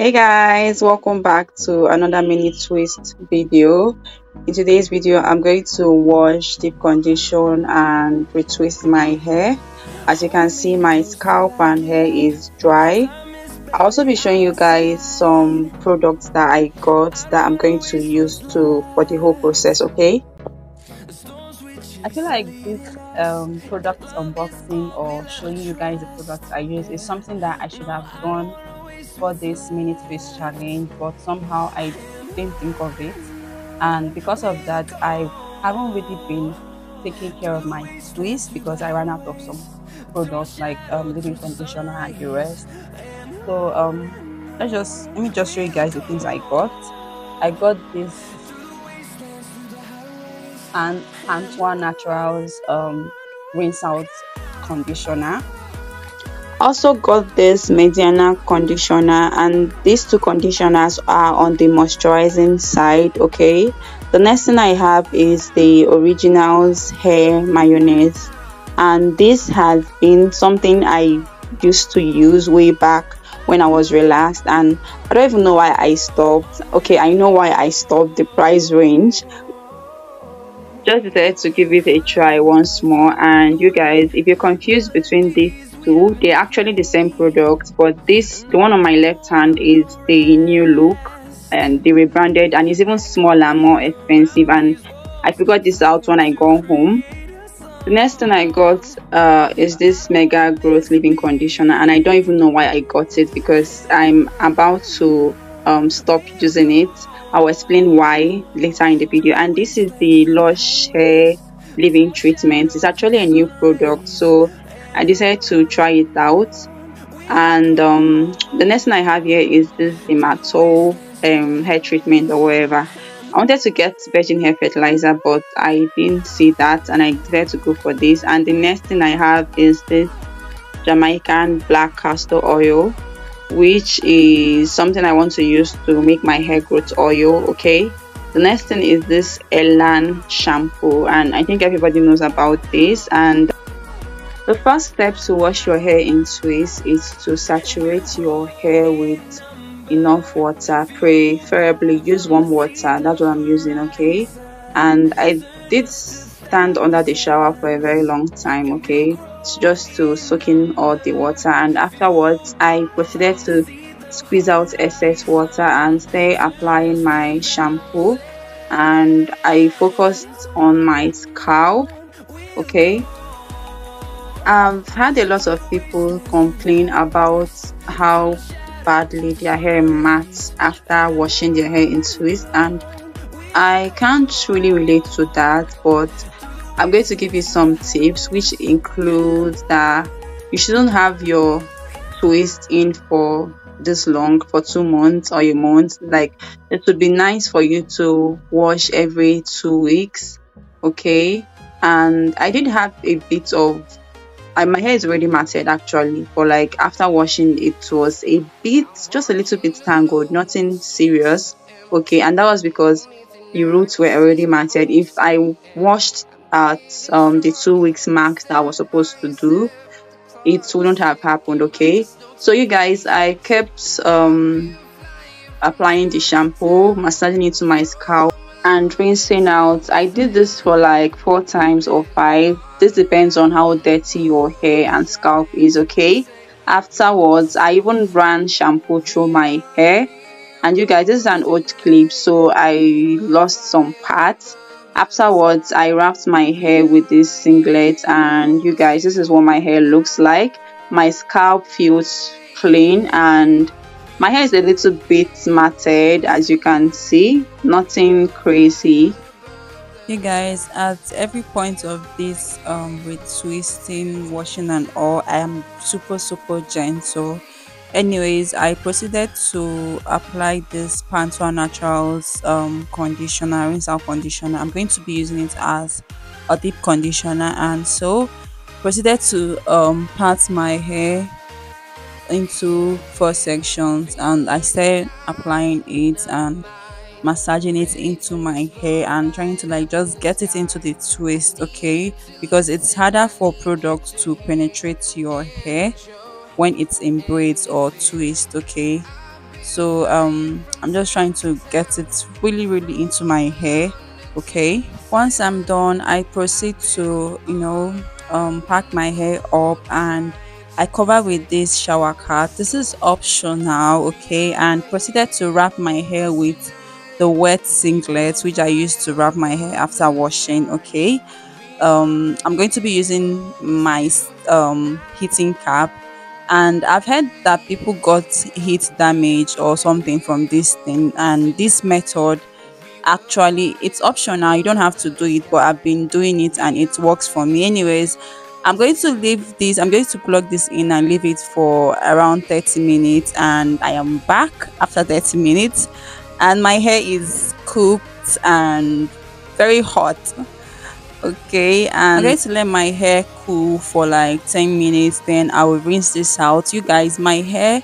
Hey guys, welcome back to another mini twist video. In today's video, I'm going to wash, deep condition and retwist my hair. As you can see, my scalp and hair is dry. I'll also be showing you guys some products that I got that I'm going to use for the whole process, okay? I feel like this product unboxing or showing you guys the products I use is something that I should have done for this minute twist challenge, but somehow I didn't think of it, and because of that I haven't really been taking care of my twist because I ran out of some products like leave-in conditioner and the rest. So let me just show you guys the things I got. I got this and Naturals rinse out conditioner. Also got this Mediana conditioner, and these two conditioners are on the moisturizing side, okay? The next thing I have is the Originals hair mayonnaise, and this has been something I used to use way back when I was relaxed, and I don't even know why I stopped. Okay, I know why I stopped. The price range. Just decided to give it a try once more. And you guys, if you're confused between these two, they're actually the same product, but the one on my left hand is the new look and the rebranded, and it's even smaller, more expensive, and I figured this out when I got home. The next thing I got is this Mega Growth Leave-In Conditioner, and I don't even know why I got it because I'm about to stop using it. I'll explain why later in the video. And this is the Lush Hair Leave-In Treatment. It's actually a new product, so I decided to try it out. And the next thing I have here is this Dermatol hair treatment or whatever. I wanted to get virgin hair fertilizer, but I didn't see that, and I decided to go for this. And the next thing I have is this Jamaican black castor oil, which is something I want to use to make my hair growth oil, okay? The next thing is this Elan shampoo, and I think everybody knows about this. And the first step to wash your hair in twist is to saturate your hair with enough water. Preferably use warm water. That's what I'm using, okay? And I did stand under the shower for a very long time, okay, just to soak in all the water. And afterwards I proceeded to squeeze out excess water and stay applying my shampoo, and I focused on my scalp, okay? I've had a lot of people complain about how badly their hair mats after washing their hair in twist, and I can't really relate to that, but I'm going to give you some tips, which includes that you shouldn't have your twist in for this long, for 2 months or a month. Like, it would be nice for you to wash every 2 weeks, okay? And I did have a bit of my hair is already matted actually, but like after washing it was just a little bit tangled, nothing serious, okay? And that was because the roots were already matted. If I washed at the 2 weeks max that I was supposed to do, it wouldn't have happened, okay? So you guys, I kept applying the shampoo, massaging it to my scalp and rinsing out. I did this for like 4 times or 5. This depends on how dirty your hair and scalp is, okay? Afterwards I even ran shampoo through my hair, and you guys, this is an old clip, so I lost some parts. Afterwards I wrapped my hair with this singlet, and you guys, this is what my hair looks like. My scalp feels clean and my hair is a little bit matted, as you can see, nothing crazy. You guys, at every point of this with twisting, washing and all, I am super gentle. Anyways, I proceeded to apply this Naturals conditioner, rinse out conditioner. I'm going to be using it as a deep conditioner, and so proceeded to part my hair into 4 sections, and I started applying it and massaging it into my hair and trying to like just get it into the twist, okay? Because it's harder for products to penetrate your hair when it's in braids or twist, okay? So I'm just trying to get it really into my hair. Okay, once I'm done, I proceed to pack my hair up, and I cover with this shower cap. This is optional, okay, and proceeded to wrap my hair with the wet singlet which I used to wrap my hair after washing. Okay, I'm going to be using my heating cap, and I've heard that people got heat damage or something from this thing, and this method, actually, it's optional, you don't have to do it, but I've been doing it and it works for me. Anyways, I'm going to plug this in and leave it for around 30 minutes, and I am back after 30 minutes, and my hair is cooked and very hot. Okay, and I'm going to let my hair cool for like 10 minutes, then I will rinse this out. You guys, my hair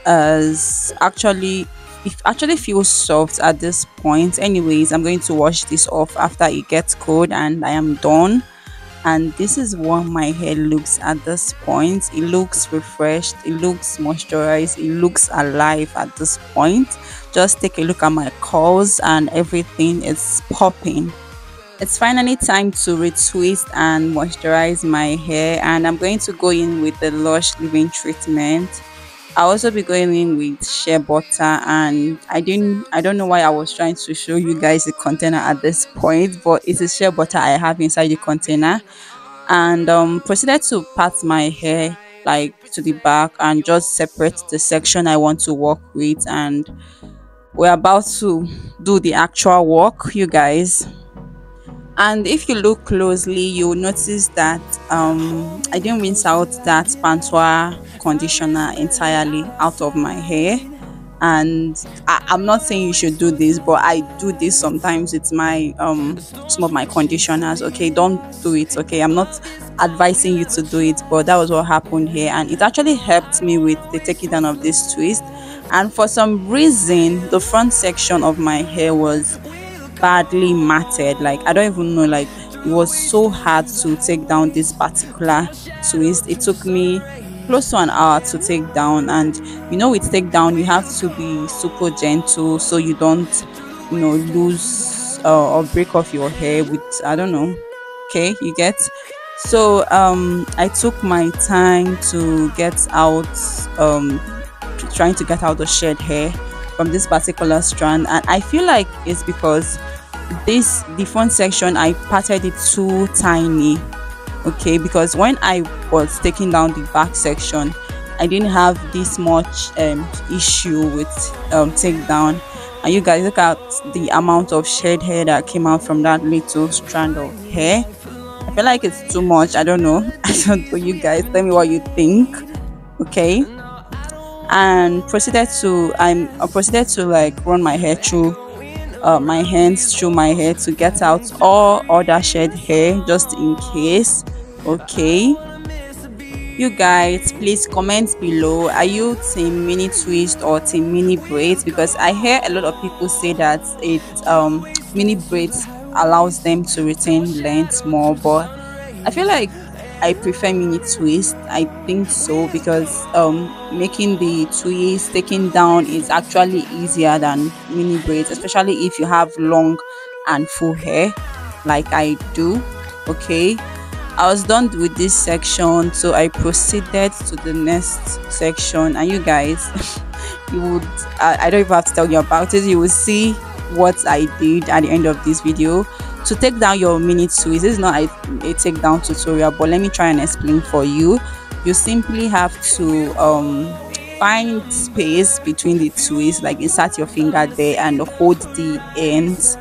is actually, it actually feels soft at this point. Anyways, I'm going to wash this off after it gets cold and I am done. And this is what my hair looks at this point. It looks refreshed, it looks moisturized, it looks alive at this point. Just take a look at my curls and everything is popping. It's finally time to retwist and moisturize my hair, and I'm going to go in with the Lush leave-in treatment. I'll also be going in with shea butter, and I don't know why I was trying to show you guys the container at this point, but it is shea butter I have inside the container. And proceeded to part my hair like to the back and just separate the section I want to work with, and we're about to do the actual work, you guys. And if you look closely, you'll notice that I didn't rinse out that pantua conditioner entirely out of my hair. And I'm not saying you should do this, but I do this sometimes. It's my some of my conditioners. Okay, don't do it. Okay, I'm not advising you to do it, but that was what happened here, and it actually helped me with the taking down of this twist. And for some reason, the front section of my hair was badly matted. Like, I don't even know, like, it was so hard to take down this particular twist. It took me close to an hour to take down, and with take down you have to be super gentle so you don't lose or break off your hair with, I don't know. Okay, you get. So I took my time to get out, trying to get out the shed hair from this particular strand, and I feel like it's because the front section I parted it too tiny. Okay, because when I was taking down the back section, I didn't have this much issue with takedown. And you guys, look at the amount of shed hair that came out from that little strand of hair. I feel like it's too much. I don't know. I don't know, you guys, tell me what you think. Okay, and proceeded to like run my hair through my hands through my hair to get out all other shed hair, just in case. Okay, you guys, please comment below, are you team mini twist or team mini braids? Because I hear a lot of people say that it mini braids allows them to retain length more, but I feel like I prefer mini twist. I think so, because making the twist, taking down, is actually easier than mini braids, especially if you have long and full hair like I do. Okay, I was done with this section, so I proceeded to the next section, and you guys, you would I don't even have to tell you about it. You will see what I did at the end of this video. To take down your mini twist, this is not a takedown tutorial, but let me try and explain for you. You simply have to find space between the twists, like insert your finger there and hold the ends,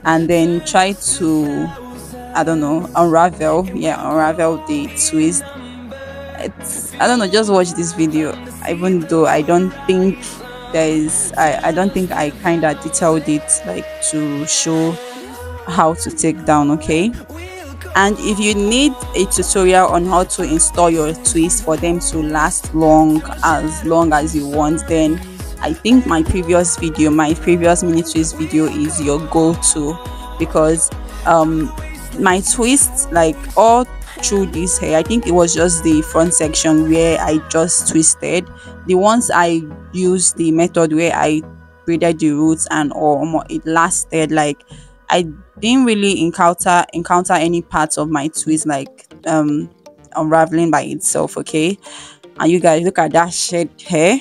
and then try to, I don't know, unravel the twist. I don't know, just watch this video. Even though I don't think I don't think I kind of detailed it like to show how to take down. Okay, and if you need a tutorial on how to install your twists for them to last long as you want, then I think my previous mini twist video is your go-to, because my twists, like all through this hair, I think it was just the front section where I just twisted, The ones I used the method where I braided the roots and all, it lasted like I didn't really encounter any parts of my twist like unraveling by itself. Okay, and you guys look at that shed hair.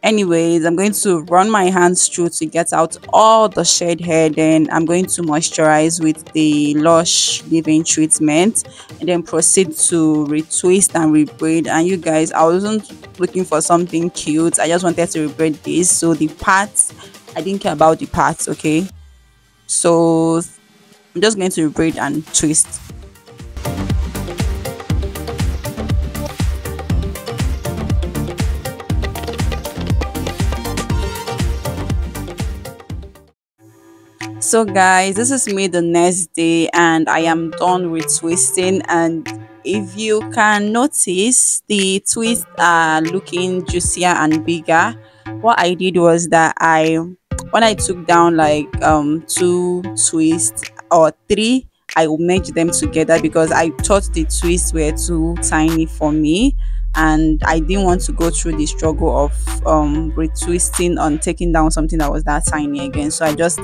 Anyways, I'm going to run my hands through to get out all the shed hair. Then I'm going to moisturize with the Lush leave-in treatment and then proceed to retwist and rebraid. And you guys, I wasn't looking for something cute. I just wanted to rebraid this. So the parts, I didn't care about the parts, okay? So I'm just going to rebraid and twist. So guys, this is me the next day and I am done with twisting, and if you can notice, the twists are looking juicier and bigger. What I did was that when I took down like two twists or three, I merged them together because I thought the twists were too tiny for me, and I didn't want to go through the struggle of retwisting on taking down something that was that tiny again. So I just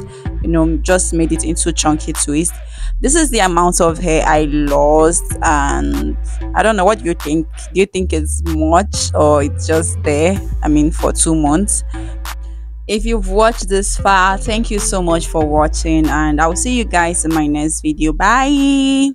just made it into chunky twist. This is the amount of hair I lost, and I don't know, what do you think? Do you think it's much or it's just there? I mean, for 2 months. If you've watched this far, thank you so much for watching, and I'll see you guys in my next video. Bye.